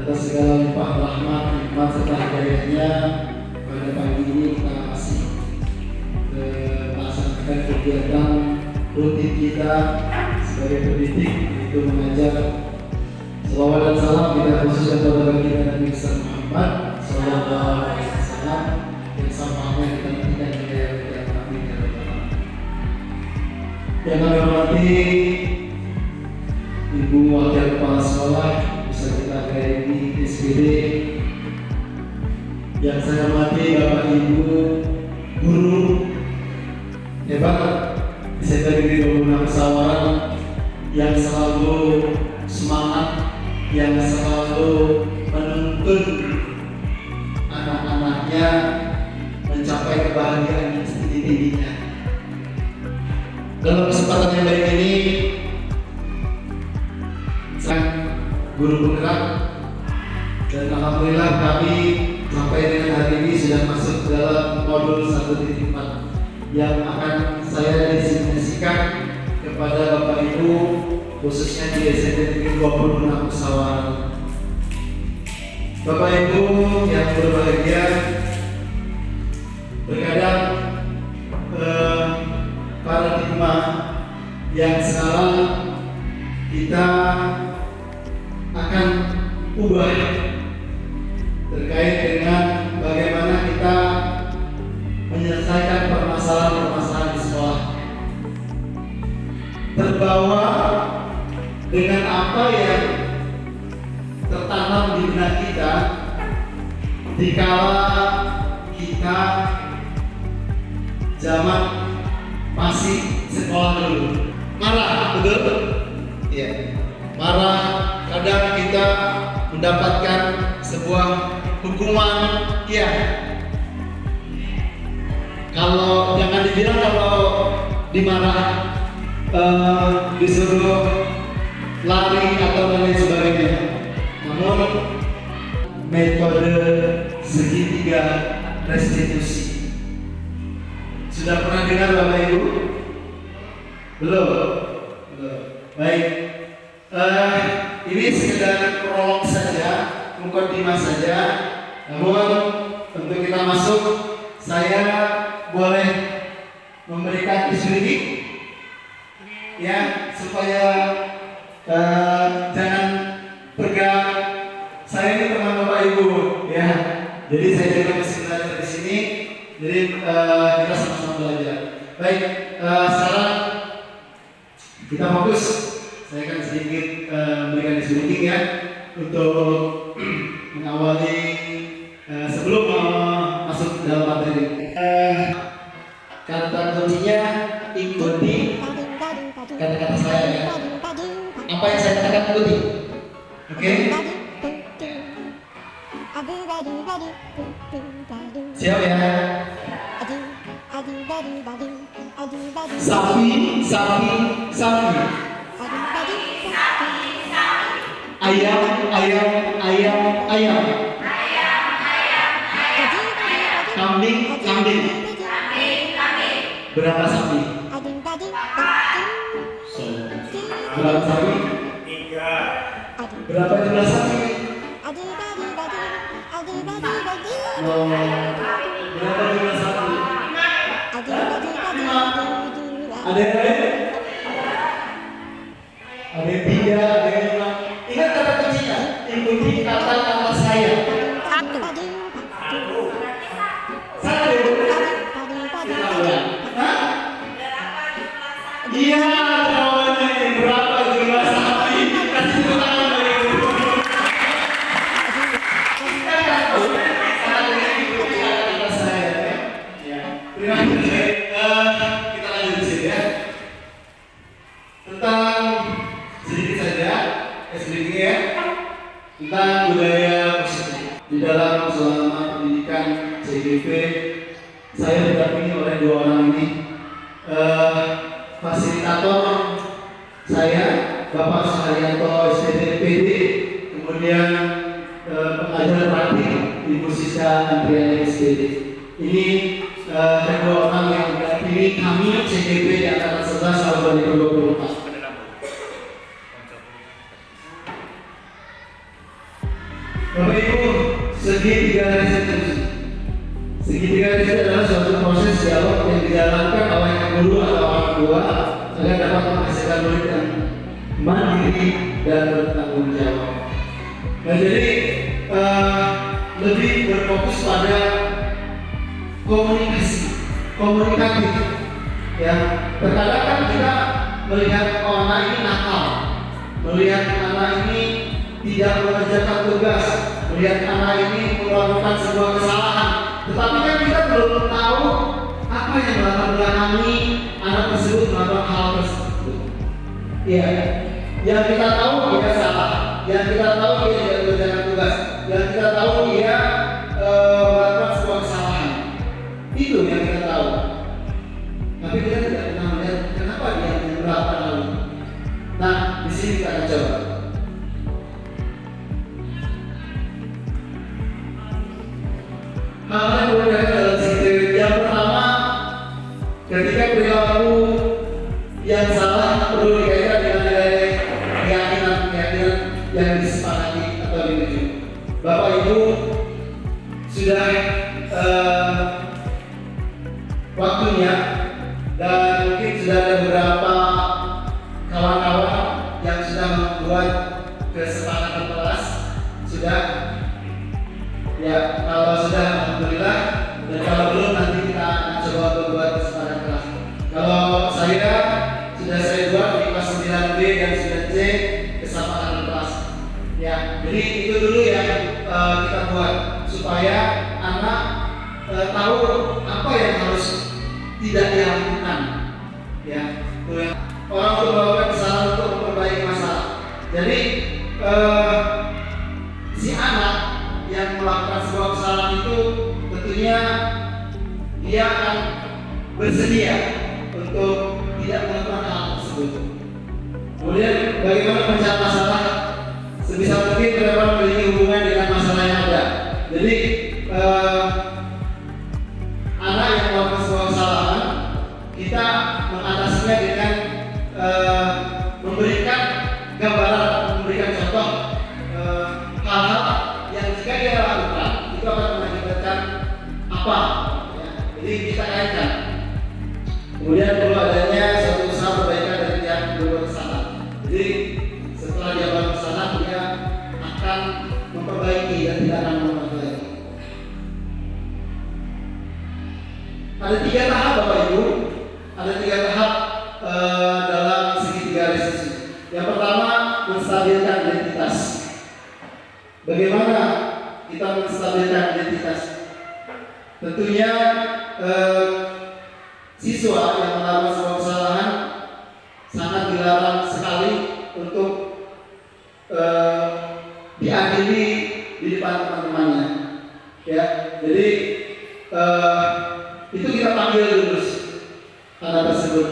atas segala limpah rahmat, nikmat serta hidayahnya. Pada pagi ini kita masih melaksanakan kegiatan rutin kita sebagai pendidik, yaitu mengajar. Salawat dan salam kita khususkan kepada baginda Nabi besar Muhammad Sallallahu Alaihi Wasallam yang samanya kita nantikan hingga yang kami harapkan. Yang kami hormati Ibu Wakil Kepala Sekolah beserta KRI SPD, yang saya hormati Bapak Ibu guru hebat beserta diri bangunan musyawarah yang selalu semangat, yang selalu menuntun anak-anaknya mencapai kebahagiaan yang setinggi-tingginya. Dalam kesempatan yang baik ini, sang guru penggerak, dan alhamdulillah kami sampai dengan hari ini sudah masuk dalam modul 1.4 yang akan saya designasikan kepada Bapak Ibu khususnya di SMP Negeri 26 Musyawarah. Bapak Ibu yang berbahagia, terkadang paradigma yang sekarang kita akan ubah terkait dengan bagaimana kita menyelesaikan permasalahan-permasalahan di sekolah, terbawa dengan apa yang tertanam di benak kita dikala kita zaman masih sekolah dulu. Marah, betul? Iya. Marah, kadang kita mendapatkan sebuah hukuman, ya. Kalau jangan dibilang kalau dimarah disuruh lari atau lain sebagainya. Namun metode segitiga restitusi sudah pernah dengar Bapak Ibu? Belum? Baik. Ini sekedar prolog saja, mukadimah saja. Namun untuk kita masuk, saya boleh memberikan isu ya, supaya jangan bergerak. Saya ini teman Bapak Ibu, ya. Jadi saya juga masih belajar di sini. Jadi kita sama-sama belajar. Baik, sekarang kita fokus. Saya akan sedikit memberikan sedikit ya untuk mengawali sebelum masuk dalam materi. Kata kuncinya ikuti kata-kata saya ya. Apa yang saya katakan ikuti. Oke? Siap ya? Sapi. Ayam. Kambing. Berapa sapi? Berapa sapi? 3. Berapa jumlah sapi? Berapa jumlah sapi? Ada yang lain? Ada yang 3, ada yang 5. Ingat kata kuncinya, ikuti kata-kata saya. Iya, jawabannya berapa jumlah sapi? Kasih tepuk tangan bagi ibu. Ikuti kata-kata saya. Ya. Terima kasih. Kita lanjut di sini ya. Tentang sedikit saja, sedikit ya, tentang budaya positif di dalam selama pendidikan CGP. Saya didampingi oleh 2 orang ini. Fasilitator saya Bapak Suharyanto SPD, kemudian pengajar praktik Ibu Siska Andriani SPD. Ini kedua orang yang mendampingi kami CGP di angkatan 11 tahun 2024. Bapak Ibu, segitiga restitusi. Segitiga restitusi adalah suatu proses dialog yang dijalankan oleh guru atau orang tua agar dapat menghasilkan murid yang mandiri dan bertanggung jawab. Nah, jadi lebih berfokus pada komunikatif. Ya, terkadang kan kita melihat anak ini nakal, melihat anak ini tidak mengerjakan tugas, melihat anak ini melakukan sebuah kesalahan, tetapi kan kita belum tahu apa yang melatar belakangi anak tersebut melakukan hal tersebut. Iya, yang kita tahu dia salah, yang kita tahu dia tidak mengerjakan tugas, yang kita tahu dia melakukan sebuah kesalahan. Itu yang kita tahu. Tapi kita tidak pernah melihat kenapa dia melakukan hal itu. Nah, di sini kita akan coba. Hal yang berbeda dalam situ. Yang pertama, ketika perilaku yang salah perlu dikaitkan dengan keyakinan yang disepakati atau dituju. Bapak Ibu sudah waktunya, dan mungkin sudah ada beberapa kawan-kawan yang sudah membuat kesepakatan kelas. Sudah? Ya, kalau sudah alhamdulillah, dan kalau belum nanti kita akan coba membuat kesepakatan kelas. Kalau saya sudah buat di kelas 9B dan 9C kesepakatan kelas. Ya, jadi itu dulu yang kita buat supaya anak tahu apa yang harus tidak dilakukan. Ya, orang untuk melakukan kesalahan untuk memperbaiki masalah. Jadi si anak yang melakukan sebuah kesalahan itu tentunya dia akan bersedia untuk tidak melakukan hal tersebut. Kemudian bagaimana mencari masalah sebisa mungkin mereka memiliki hubungan dengan masalah yang ada. Jadi anak yang melakukan sebuah kesalahan, kita mengatasinya dengan memberikan gambaran, memberikan contoh hal-hal yang jika dia lakukan itu akan mengakibatkan apa. Ya, jadi kita kaitkan. Kemudian perlu adanya suatu usaha perbaikan dari pihak berbuat kesalahan. Jadi setelah dia berbuat kesalahan, dia akan memperbaiki dan tidak akan mengulangi lagi. Ada 3 tahap Bapak Ibu, ada 3 tahap dalam segitiga restitusi. Yang pertama, menstabilkan identitas. Bagaimana kita menstabilkan identitas? Tentunya siswa yang melakukan sebuah kesalahan sangat dilarang sekali untuk diadili di depan teman-temannya. Ya, jadi itu kita panggil dulu anak tersebut.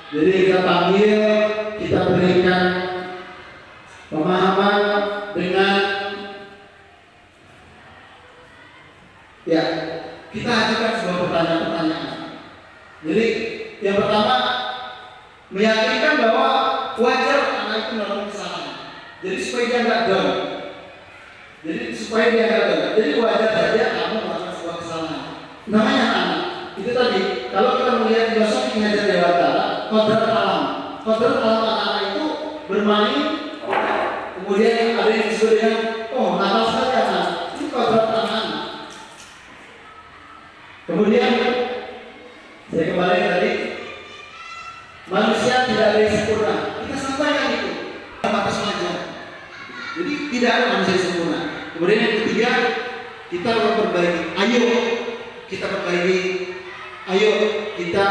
Jadi kita panggil, kita berikan pemahaman dengan ya, kita ajukan sebuah pertanyaan-pertanyaan. Jadi yang pertama, meyakinkan bahwa wajar anak itu melakukan kesalahan. Jadi supaya dia nggak down. Jadi wajar saja kamu melakukan sebuah kesalahan. Namanya anak. Itu tadi, kalau kita melihat filosofi ngajar dewata, kodrat alam. Kodrat alam anak-anak itu bermain, kemudian ada yang disebut dengan nakal sekali anak. Itu kodrat anak-anak. Kemudian saya kembali tadi, manusia tidak ada yang sempurna. Kita sampaikan itu batas wajar. Jadi tidak ada manusia yang sempurna. Kemudian yang ketiga, kita memperbaiki. Ayo kita perbaiki. Ayo kita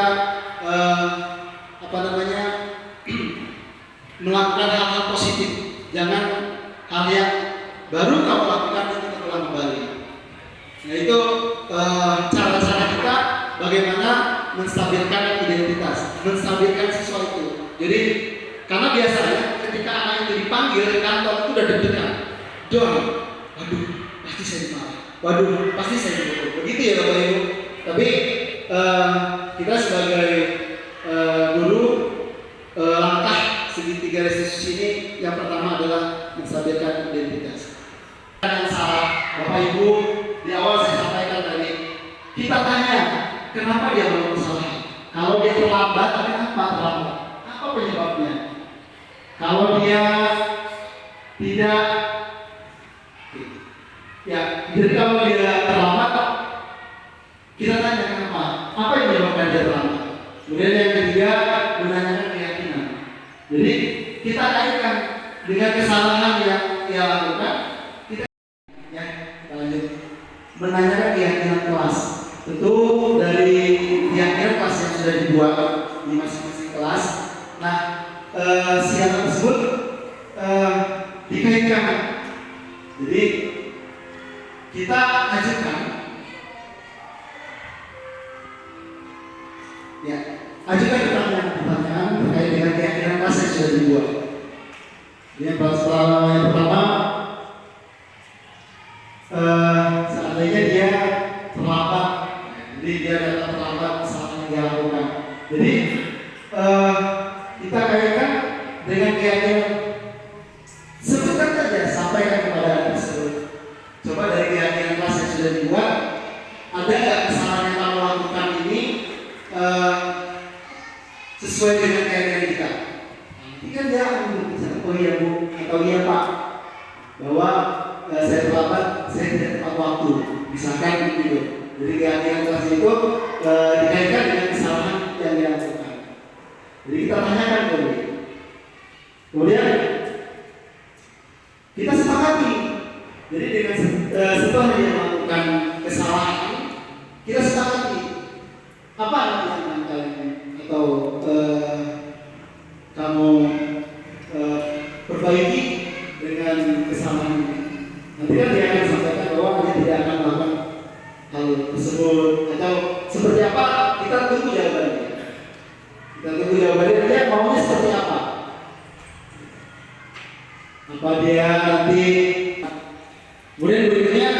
melakukan hal-hal positif. Jangan hal yang baru kamu lakukan nanti terulang kembali. Nah itu cara-cara kita bagaimana menstabilkan identitas, menstabilkan siswa itu. Jadi karena biasanya ketika anak itu dipanggil ke kantor itu udah deg-degan. Waduh, pasti saya dimarah. Waduh, pasti saya dipukul. Begitu ya Bapak Ibu. Tapi kita sebagai guru, langkah segitiga restitusi ini yang pertama adalah menstabilkan identitas. Yang salah kenapa dia melakukan kesalahan? Kalau dia terlambat, kenapa terlambat? Apa penyebabnya? Kalau dia tidak, ya, jadi kalau dia terlambat, kita tanya kenapa? Apa yang menyebabkan dia terlambat? Kemudian yang ketiga, menanyakan keyakinan. Jadi kita kaitkan dengan kesalahan yang dia lakukan. Ya, kita lanjut. Menanyakan keyakinan kelas. Tentu dari keyakinan kelas yang sudah dibuat di masing-masing kelas. Nah, siang tersebut dikaitkan. Jadi kita ajukan, ya, ajukan pertanyaan terkait dengan keyakinan kelas yang sudah dibuat. Yang pertama, seandainya dia terlambat, jadi dia datang terlambat saat yang dia lakukan. Jadi kita kaitkan dengan keyakinan. Sebutkan saja, sampaikan kepada anak tersebut. Coba dari keyakinan kelas yang sudah dibuat, ada nggak kesalahan yang kamu lakukan ini sesuai dengan keyakinan kita? Nanti kan dia akan berbicara, oh iya Bu, atau iya Pak, bahwa saya terlambat, saya tidak tepat waktu, misalkan gitu. Jadi keyakinan kelas itu dikaitkan dengan kesalahan yang dia lakukan. Jadi kita tanyakan dulu. Kemudian kita sepakati. Jadi dengan setelah dia melakukan kesalahan, kita sepakati apa yang kalian atau kamu perbaiki dengan kesalahan ini. Nanti kan dia akan sampaikan bahwa dia tidak akan melakukan hal tersebut atau seperti apa. Kita tunggu jawabannya. Kita tunggu jawabannya, dia maunya seperti apa. Apa dia nanti. Kemudian berikutnya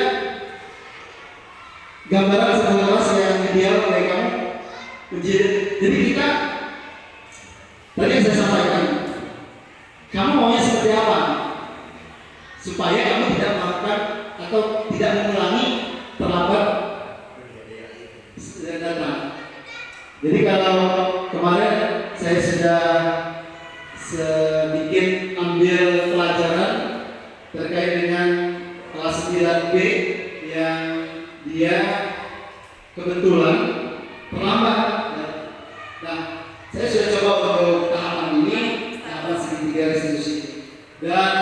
gambaran sebuah kelas yang ideal oleh kamu. Jadi kita tadi yang saya sampaikan, kamu maunya seperti apa supaya kamu tidak melakukan atau tidak mengulangi terlambat datang. Jadi kalau kemarin saya sudah sedikit ambil pelajaran terkait dengan kelas 9B yang dia kebetulan terlambat. Nah, saya sudah coba untuk tahapan ini, tahapan segitiga restitusi, dan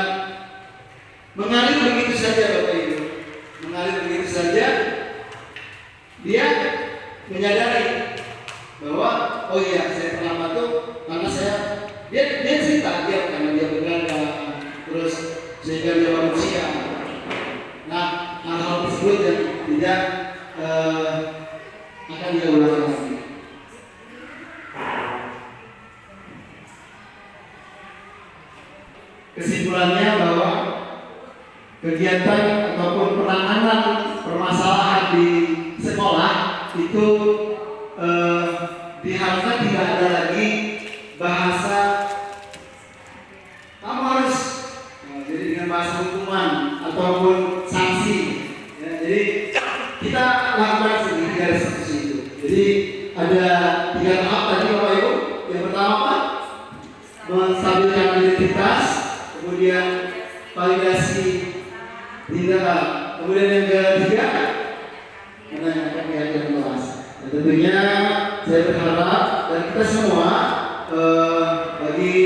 mengalir begitu saja Bapak Ibu, mengalir begitu saja. Dia menyadari bahwa oh iya saya terlambat tuh karena dia cerita dia karena dia begadang, terus sehingga dia manusia. Nah, hal-hal tersebut yang tidak akan dia ulangi lagi. Kesimpulannya bahwa kegiatan ataupun penanganan permasalahan di sekolah itu diharapkan tidak ada lagi bahasa kamu harus, jadi dengan bahasa hukuman ataupun sanksi. Ya, jadi kita lakukan segitiga restitusi itu. Jadi ada 3 tahap tadi Bapak Ibu. Yang pertama apa? Menstabilkan identitas, kemudian validasi tindakan, kemudian yang ketiga menanyakan keyakinan kelas. Dan tentunya saya berharap dan kita semua bagi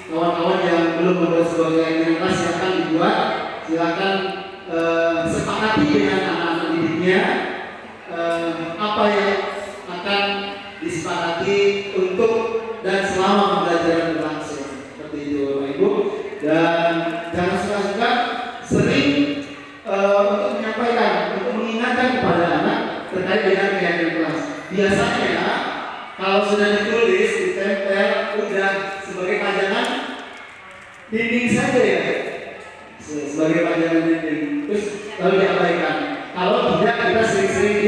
kawan-kawan yang belum membuat sebuah keyakinan kelas yang akan dibuat, silakan sepakati dengan anak-anak didiknya apa yang akan disepakati untuk dan selama pembelajaran berlangsung. Seperti itu Bapak Ibu. Dan jangan suka-suka sering untuk menyampaikan, untuk mengingatkan kepada anak terkait dengan keyakinan kelas. Biasanya kalau sudah ditulis, ditempel, udah sebagai pajangan dinding saja ya, sebagai pajangan dinding, terus lalu diabaikan. Kalau tidak, kita sering-sering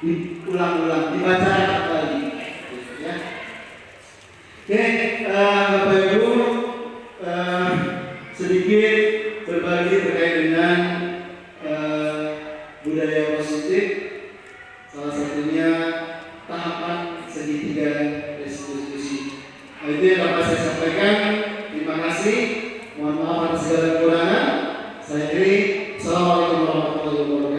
diulang-ulang, dibaca kembali. Ya. Oke, Bapak Ibu, sedikit berbagi terkait dengan budaya positif. Salah satunya Assalamualaikum warahmatullahi wabarakatuh.